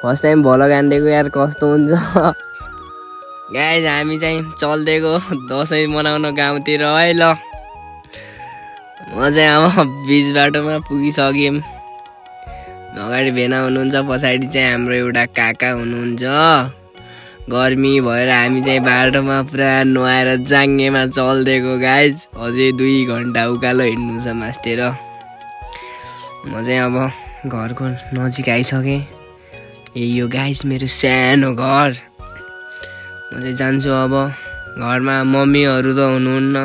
First time vlog हान्दिएको यार कस्तो हुन्छ। गाइज हामी चाहिँ चल्दिएको दसैँ मनाउन गाउँतिर है ल। म चाहिँ अब बिच बाटोमा पुगिसक्यौँ। अगाडि भेना हुनुहुन्छ, पछाडि चाहिँ हाम्रो एउटा काका हुनुहुन्छ। गर्मी भएर हामी चाहिँ बाटोमा पुरा नुहाएर जाङ्गेमा चल्दिएको गाइज। अझै 2 घन्टा उकालो हिँड्नु छ मास्तिर। म चाहिँ अब घरको नजिक आइसकेँ। यो गाइज मेरो सानो घर। म चाहिँ जान्छु अब घरमा। मम्मीहरू त हुनुहुन्न,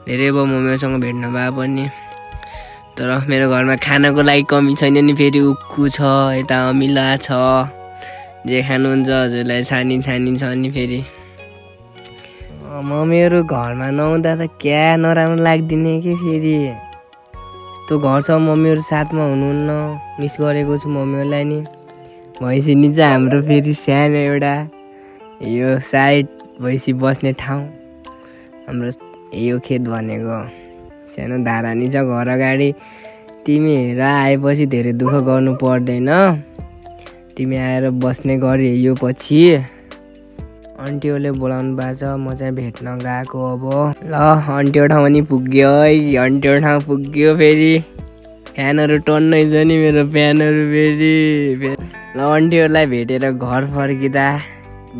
धेरै भयो मम्मीहरूसँग भेट्न भए पनि। तर मेरो घरमा खानाको लागि कमी छैन नि। फेरि उक्कु छ, यता अमिला छ, जे खानुहुन्छ हजुरलाई छानी छ नि। फेरि मम्मीहरू घरमा नहुँदा त क्या नराम्रो लाग्दिने कि। फेरि यस्तो घर छ, मम्मीहरू साथमा हुनुहुन्न। मिस गरेको छु मम्मीहरूलाई नि। भैँसी नि चाहिँ हाम्रो फेरि सानो एउटा यो साइड भैँसी बस्ने ठाउँ हाम्रो यो खेत भनेको। सानो धारा नि छ घर अगाडि। तिमी हेर आएपछि धेरै दुःख गर्नु पर्दैन। तिमी आएर बस्ने गरी यो पछि। आन्टीहरूले बोलाउनु भएको छ, म चाहिँ भेट्न गएको अब। ल आन्टीको ठाउँमा नि पुग्यो है। आन्टीको ठाउँ पुग्यो। फेरि फ्यानहरू टन्नै छ नि मेरो फ्यानहरू। फेरि ल आन्टीहरूलाई भेटेर घर फर्किँदा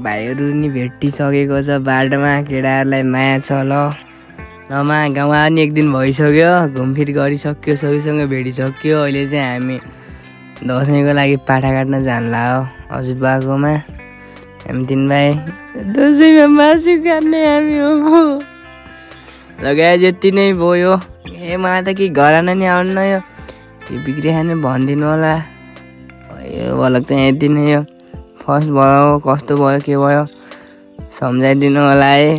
भाइहरू नि भेटिसकेको छ बाटोमा। केटाहरूलाई माया छ ल। मा गाउँमा नि 1 दिन भइसक्यो। घुमफिर गरिसक्यो, सबैसँग भेटिसक्यो। अहिले चाहिँ हामी दसैँको लागि पाठा काट्न जान्ला हो हजुरबाकोमा। हामी 3 भाइ दसैँमा मासु काट्ने हामी हो। लगाए जति नै भयो। मलाई त कि घराना नि आउनु न। यो बिग्री खाने भनिदिनु होला। यो भलक चाहिँ यति नै हो। फर्स्ट भयो, कस्तो भयो के भयो सम्झाइदिनु होला है।